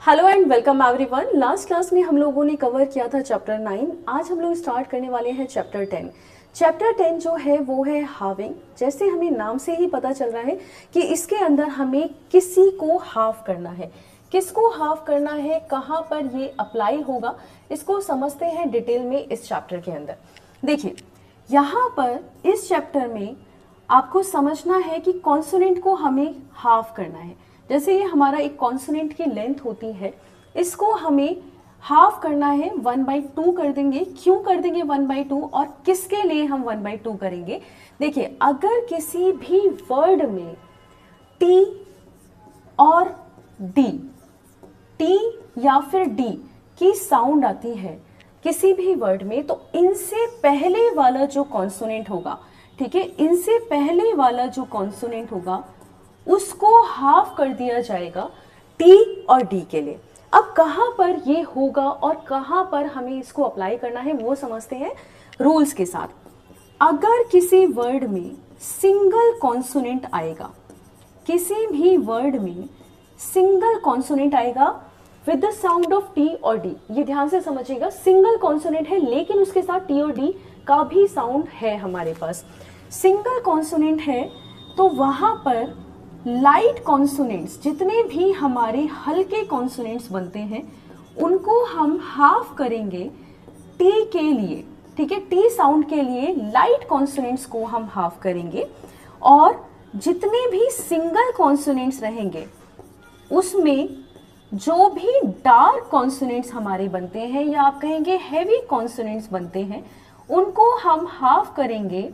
Hello and welcome everyone. Last class में हम लोगों ने कवर किया था चैप्टर 9। आज हम लोग स्टार्ट करने वाले हैं चैप्टर 10। चैप्टर 10 जो है वो है हाविंग। जैसे हमें नाम से ही पता चल रहा है कि इसके अंदर हमें किसी को हाफ करना है। किसको हाफ करना है, कहाँ पर ये अप्लाई होगा, इसको समझते हैं डिटेल में इस चैप्टर के अंदर। देखिए यहाँ पर इस चैप्टर में आपको समझना है कि कॉन्सोनेंट को हमें हाफ करना है। जैसे ये हमारा एक कॉन्सोनेंट की लेंथ होती है, इसको हमें हाफ करना है, 1/2 कर देंगे। क्यों कर देंगे 1/2 और किसके लिए हम 1/2 करेंगे? देखिए अगर किसी भी वर्ड में टी और डी, टी या फिर डी की साउंड आती है किसी भी वर्ड में, तो इनसे पहले वाला जो कॉन्सोनेंट होगा, ठीक है, इनसे पहले वाला जो कॉन्सोनेंट होगा उसको हाफ कर दिया जाएगा टी और डी के लिए। अब कहां पर ये होगा और कहां पर हमें इसको अप्लाई करना है वो समझते हैं रूल्स के साथ। अगर किसी वर्ड में सिंगल कॉन्सोनेंट आएगा, किसी भी वर्ड में सिंगल कॉन्सोनेंट आएगा with the sound of T और डी, ये ध्यान से समझिएगा, सिंगल कॉन्सोनेंट है लेकिन उसके साथ टी और डी का भी साउंड है हमारे पास। सिंगल कॉन्सोनेंट है तो वहां पर लाइट कॉन्सोनेंट्स, जितने भी हमारे हल्के कॉन्सोनेंट्स बनते हैं उनको हम हाफ करेंगे टी के लिए, ठीक है, टी साउंड के लिए लाइट कॉन्सोनेंट्स को हम हाफ करेंगे। और जितने भी सिंगल कॉन्सोनेंट्स रहेंगे उसमें जो भी डार्क कॉन्सोनेंट्स हमारे बनते हैं या आप कहेंगे हैवी कॉन्सोनेंट्स बनते हैं, उनको हम हाफ करेंगे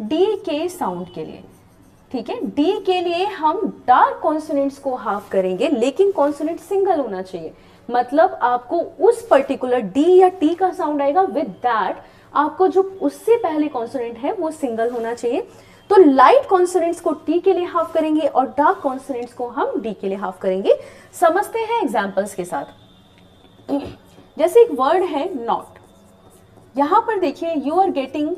डी के साउंड के लिए, ठीक है। डी के लिए हम डार्क कॉन्सोनेंट्स को हाफ करेंगे लेकिन कॉन्सोनेंट सिंगल होना चाहिए, मतलब आपको उस पर्टिकुलर डी या टी का साउंड आएगा, विद दैट आपको जो उससे पहले कॉन्सोनेंट है वो सिंगल होना चाहिए। तो लाइट कॉन्सोनेंट्स को टी के लिए हाफ करेंगे और डार्क कॉन्सोनेंट्स को हम डी के लिए हाफ करेंगे। समझते हैं एग्जांपल्स के साथ। जैसे एक वर्ड है नॉट, यहां पर देखिए you are getting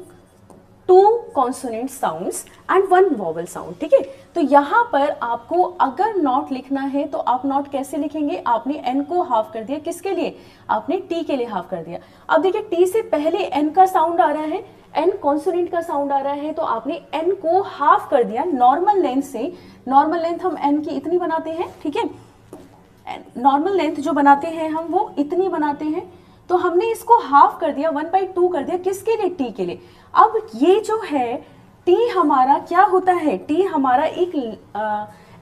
2 consonant sounds and 1 vowel sound, ठीक है। तो यहाँ पर आपको अगर नॉट लिखना है तो आप नॉट कैसे लिखेंगे? आपने एन को हाफ कर दिया, किसके लिए? आपने टी के लिए हाफ कर दिया। अब देखिए टी से पहले एन का साउंड आ रहा है, एन कॉन्सोनेंट का साउंड आ रहा है, तो आपने एन को हाफ कर दिया नॉर्मल लेंथ से। नॉर्मल लेंथ हम एन की इतनी बनाते हैं, ठीक है, नॉर्मल लेंथ जो बनाते हैं हम वो इतनी बनाते हैं, तो हमने इसको हाफ कर दिया, 1/2 कर दिया, किसके लिए? टी के लिए। अब ये जो है टी हमारा क्या होता है? टी हमारा एक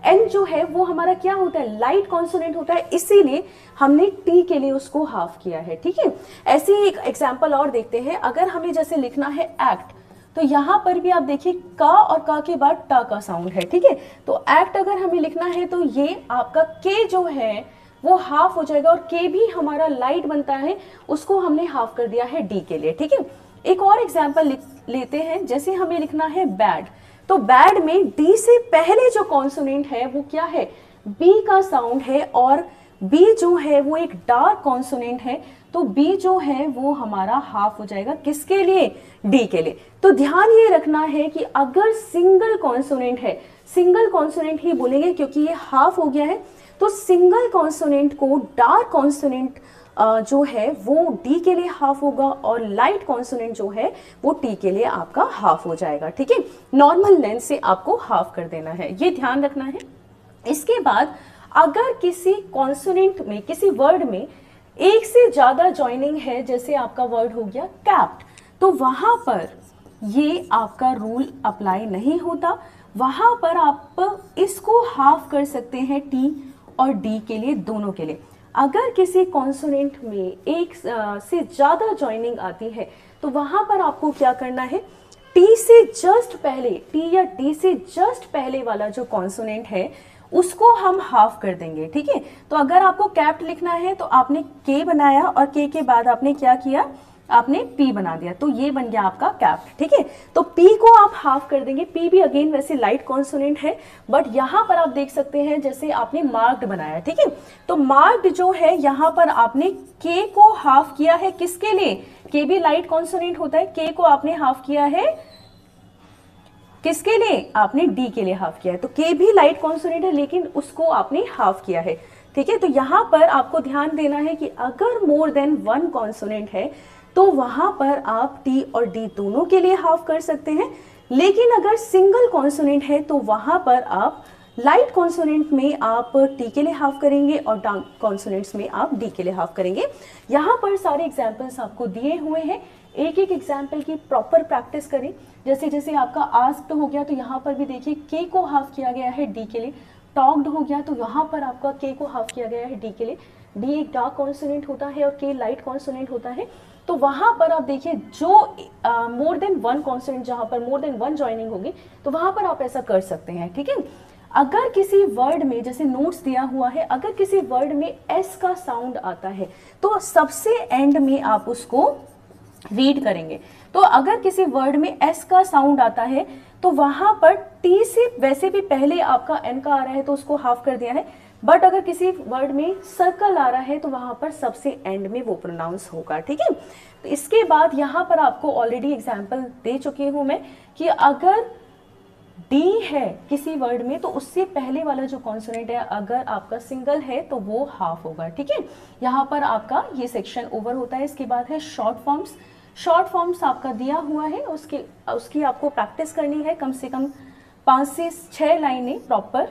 एन जो है वो हमारा क्या होता है? लाइट कॉन्सोनेंट होता है, इसीलिए हमने टी के लिए उसको हाफ किया है, ठीक है। ऐसे ही एक एग्जांपल और देखते हैं। अगर हमें जैसे लिखना है एक्ट, तो यहां पर भी आप देखिए का और का के बाद टा का साउंड है, ठीक है। तो एक्ट अगर हमें लिखना है तो ये आपका के जो है वो हाफ हो जाएगा, और के भी हमारा लाइट बनता है, उसको हमने हाफ कर दिया है डी के लिए, ठीक है। एक और एग्जांपल लेते हैं। जैसे हमें लिखना है बैड, तो बैड में डी से पहले जो कॉन्सोनेंट है वो क्या है? बी का साउंड है, और बी जो है वो एक डार्क कॉन्सोनेंट है, तो बी जो है वो हमारा हाफ हो जाएगा, किसके लिए? डी के लिए। तो ध्यान ये रखना है कि अगर सिंगल कॉन्सोनेंट है, सिंगल कॉन्सोनेंट ही बोलेंगे क्योंकि ये हाफ हो गया है, तो सिंगल कॉन्सोनेंट को डार्क कॉन्सोनेंट जो है वो डी के लिए हाफ होगा, और लाइट कॉन्सोनेंट जो है वो टी के लिए आपका हाफ हो जाएगा, ठीक है। नॉर्मल लेंथ से आपको हाफ कर देना है, ये ध्यान रखना है। इसके बाद अगर किसी कॉन्सोनेंट में, किसी वर्ड में एक से ज्यादा ज्वाइनिंग है, जैसे आपका वर्ड हो गया कैप्ट, तो वहां पर ये आपका रूल अप्लाई नहीं होता। वहां पर आप इसको हाफ कर सकते हैं टी और डी के लिए, दोनों के लिए। अगर किसी कॉन्सोनेंट में एक से ज्यादा ज्वाइनिंग आती है तो वहां पर आपको क्या करना है? टी से जस्ट पहले, टी या डी से जस्ट पहले वाला जो कॉन्सोनेंट है उसको हम हाफ कर देंगे, ठीक है। तो अगर आपको कैप्ट लिखना है तो आपने के बनाया और के बाद आपने क्या किया? आपने पी बना दिया, तो ये बन गया आपका कैप्ट, ठीक है। तो पी को आप हाफ कर देंगे। पी भी अगेन वैसे लाइट कॉन्सोनेंट है, बट यहां पर आप देख सकते हैं जैसे आपने मार्क्ड बनाया, ठीक है। तो मार्क्ड जो है यहां पर आपने के को हाफ किया है, किसके लिए? के भी लाइट कॉन्सोनेंट होता है, के को आपने हाफ किया है किसके लिए? आपने डी के लिए हाफ किया है। तो के भी लाइट कॉन्सोनेंट है लेकिन उसको आपने हाफ किया है, ठीक है। तो यहाँ पर आपको ध्यान देना है कि अगर मोर देन वन कॉन्सोनेंट है तो वहां पर आप टी और डी दोनों के लिए हाफ कर सकते हैं, लेकिन अगर सिंगल कॉन्सोनेंट है तो वहां पर आप लाइट कॉन्सोनेंट में आप टी के लिए हाफ करेंगे और डार्क कॉन्सोनेंट्स में आप डी के लिए हाफ करेंगे। यहाँ पर सारे एग्जाम्पल्स आपको दिए हुए हैं, एक एक एग्जाम्पल की प्रॉपर प्रैक्टिस करें। जैसे जैसे आपका आस्क्ड हो गया तो यहाँ पर भी देखिए के को हाफ किया गया है डी के लिए, टॉक्ड हो गया तो यहाँ पर आपका के को हाफ किया गया है डी के लिए। डी एक डार्क कॉन्सोनेंट होता है और के लाइट कॉन्सोनेंट होता है। तो वहां पर आप देखिए जो मोर देन वन कॉन्सोनेंट, जहां पर मोर देन वन ज्वाइनिंग होगी तो वहां पर आप ऐसा कर सकते हैं, ठीक है। अगर किसी वर्ड में, जैसे नोट्स दिया हुआ है, अगर किसी वर्ड में एस का साउंड आता है तो सबसे एंड में आप उसको रीड करेंगे। तो अगर किसी वर्ड में एस का साउंड आता है तो वहां पर टी से वैसे भी पहले आपका एन का आ रहा है तो उसको हाफ कर दिया है, बट अगर किसी वर्ड में सर्कल आ रहा है तो वहां पर सबसे एंड में वो प्रोनाउंस होगा, ठीक है। तो इसके बाद यहाँ पर आपको ऑलरेडी एग्जाम्पल दे चुकी हूं मैं कि अगर डी है किसी वर्ड में तो उससे पहले वाला जो कॉन्सोनेंट है अगर आपका सिंगल है तो वो हाफ होगा, ठीक है। यहाँ पर आपका ये सेक्शन ओवर होता है। इसके बाद है शॉर्ट फॉर्म्स। शॉर्ट फॉर्म्स आपका दिया हुआ है, उसकी आपको प्रैक्टिस करनी है कम से कम 5 से 6 लाइनें प्रॉपर।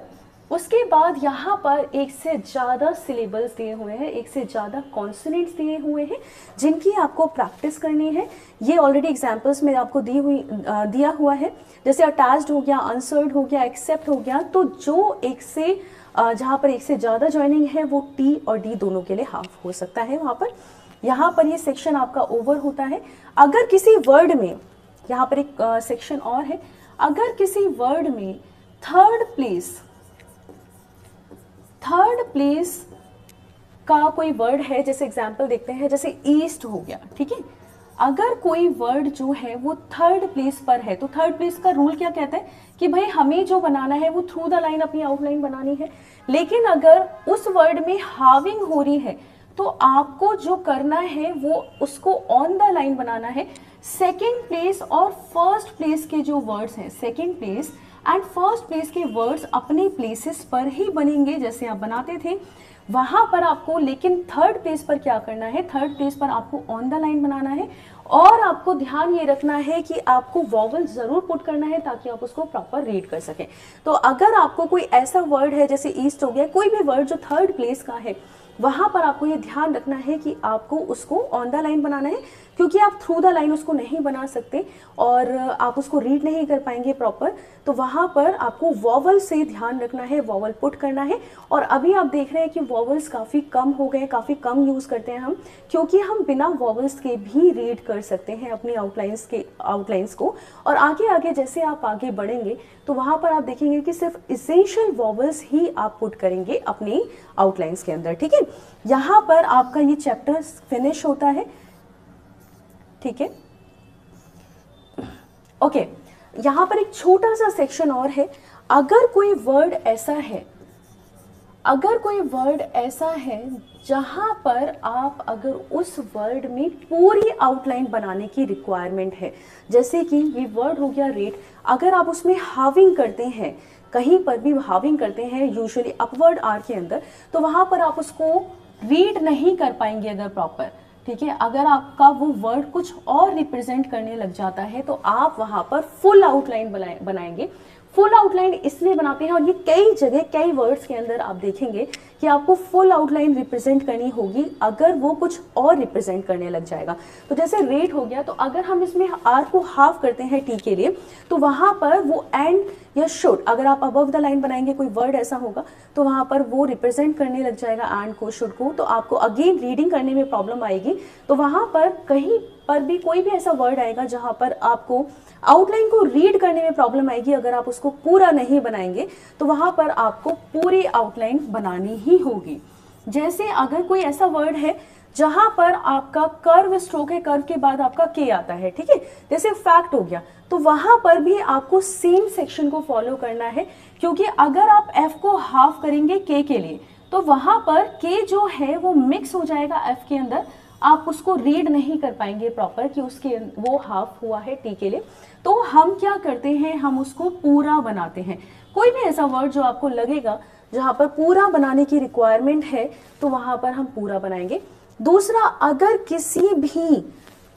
उसके बाद यहाँ पर एक से ज़्यादा सिलेबल्स दिए हुए हैं, एक से ज़्यादा कॉन्सोनेंट्स दिए हुए हैं जिनकी आपको प्रैक्टिस करनी है। ये ऑलरेडी एग्जांपल्स में आपको दिया हुआ है, जैसे अटैच्ड हो गया, आंसर्ड हो गया, एक्सेप्ट हो गया। तो जो एक से जहाँ पर एक से ज़्यादा ज्वाइनिंग है वो टी और डी दोनों के लिए हाफ हो सकता है वहाँ पर। यहाँ पर ये सेक्शन आपका ओवर होता है। अगर किसी वर्ड में, यहाँ पर एक सेक्शन और है, अगर किसी वर्ड में थर्ड प्लेस का कोई वर्ड है, जैसे एग्जाम्पल देखते हैं, जैसे ईस्ट हो गया, ठीक है। अगर कोई वर्ड जो है वो थर्ड प्लेस पर है तो थर्ड प्लेस का रूल क्या कहता है कि भाई हमें जो बनाना है वो थ्रू द लाइन अपनी आउटलाइन बनानी है। लेकिन अगर उस वर्ड में हाविंग हो रही है तो आपको जो करना है वो उसको ऑन द लाइन बनाना है। सेकेंड प्लेस और फर्स्ट प्लेस के जो वर्ड्स हैं, second place and first place के वर्ड्स अपने प्लेसेस पर ही बनेंगे जैसे आप बनाते थे वहां पर आपको। लेकिन थर्ड प्लेस पर क्या करना है, थर्ड प्लेस पर आपको ऑन द लाइन बनाना है और आपको ध्यान ये रखना है कि आपको वॉवल जरूर पुट करना है ताकि आप उसको प्रॉपर रीड कर सकें। तो अगर आपको कोई ऐसा वर्ड है जैसे ईस्ट हो गया, कोई भी वर्ड जो थर्ड प्लेस का है, वहां पर आपको ये ध्यान रखना है कि आपको उसको ऑन द लाइन बनाना है, क्योंकि आप थ्रू द लाइन उसको नहीं बना सकते और आप उसको रीड नहीं कर पाएंगे प्रॉपर। तो वहां पर आपको वॉवल से ध्यान रखना है, वॉवल पुट करना है। और अभी आप देख रहे हैं कि वॉवल्स काफ़ी कम हो गए, काफ़ी कम यूज़ करते हैं हम, क्योंकि हम बिना वॉवल्स के भी रीड कर सकते हैं अपनी आउटलाइंस को। और आगे आगे जैसे आप आगे बढ़ेंगे तो वहाँ पर आप देखेंगे कि सिर्फ इसेंशियल वॉवल्स ही आप पुट करेंगे अपनी आउटलाइंस के अंदर, ठीक है। यहाँ पर आपका ये चैप्टर फिनिश होता है, ठीक है। ओके, यहाँ पर एक छोटा सा सेक्शन और है। अगर कोई वर्ड ऐसा है जहां पर आप अगर उस वर्ड में पूरी आउटलाइन बनाने की रिक्वायरमेंट है, जैसे कि ये वर्ड हो गया रेट, अगर आप उसमें हाविंग करते हैं, कहीं पर भी हाविंग करते हैं यूजुअली अपवर्ड आर के अंदर, तो वहां पर आप उसको रीड नहीं कर पाएंगे अगर प्रॉपर, ठीक है। अगर आपका वो वर्ड कुछ और रिप्रेजेंट करने लग जाता है तो आप वहां पर फुल आउटलाइन बनाएंगे। फुल आउटलाइन इसलिए बनाते हैं और ये कई जगह कई वर्ड्स के अंदर आप देखेंगे कि आपको फुल आउटलाइन रिप्रेजेंट करनी होगी अगर वो कुछ और रिप्रेजेंट करने लग जाएगा। तो जैसे रेट हो गया, तो अगर हम इसमें आर को हाफ करते हैं टी के लिए तो वहां पर वो एंड या शुड, अगर आप अबव द लाइन बनाएंगे कोई वर्ड ऐसा होगा तो वहां पर वो रिप्रेजेंट करने लग जाएगा एंड को, शुड को, तो आपको अगेन रीडिंग करने में प्रॉब्लम आएगी। तो वहां पर कहीं पर भी कोई भी ऐसा वर्ड आएगा जहां पर आपको आउटलाइन को रीड करने में प्रॉब्लम आएगी, अगर आप उसको पूरा नहीं बनाएंगे तो वहां पर आपको पूरी आउटलाइन बनानी ही होगी। जैसे अगर कोई ऐसा वर्ड है जहां पर आपका कर्व स्ट्रोक है, कर्व के बाद आपका के आता है, ठीक है, जैसे फैक्ट हो गया, तो वहां पर भी आपको सेम सेक्शन को फॉलो करना है, क्योंकि अगर आप एफ को हाफ करेंगे के लिए तो वहां पर के जो है वो मिक्स हो जाएगा एफ के अंदर, आप उसको रीड नहीं कर पाएंगे प्रॉपर कि उसके वो हाफ हुआ है टी के लिए। तो हम क्या करते हैं, हम उसको पूरा बनाते हैं। कोई भी ऐसा वर्ड जो आपको लगेगा जहाँ पर पूरा बनाने की रिक्वायरमेंट है तो वहाँ पर हम पूरा बनाएंगे। दूसरा, अगर किसी भी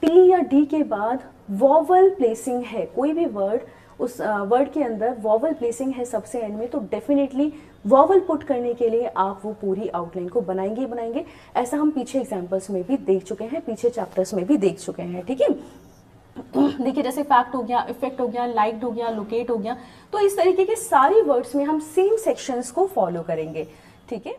टी या डी के बाद वॉवल प्लेसिंग है, कोई भी वर्ड उस वर्ड के अंदर वॉवल प्लेसिंग है सबसे एंड में, तो डेफिनेटली वॉवल पुट करने के लिए आप वो पूरी आउटलाइन को बनाएंगे ही बनाएंगे। ऐसा हम पीछे एग्जाम्पल्स में भी देख चुके हैं, पीछे चैप्टर्स में भी देख चुके हैं, ठीक है। देखिए जैसे फैक्ट हो गया, इफेक्ट हो गया, लाइक्ड हो गया, लोकेट हो गया, तो इस तरीके के सारी वर्ड्स में हम सेम सेक्शंस को फॉलो करेंगे, ठीक है।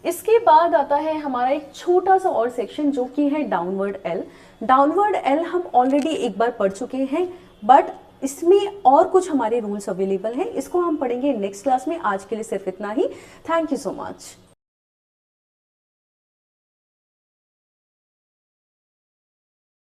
इसके बाद आता है हमारा एक छोटा सा और सेक्शन जो कि है डाउनवर्ड एल। डाउनवर्ड एल हम ऑलरेडी एक बार पढ़ चुके हैं, बट इसमें और कुछ हमारे रूल्स अवेलेबल हैं, इसको हम पढ़ेंगे नेक्स्ट क्लास में। आज के लिए सिर्फ इतना ही। Thank you so much.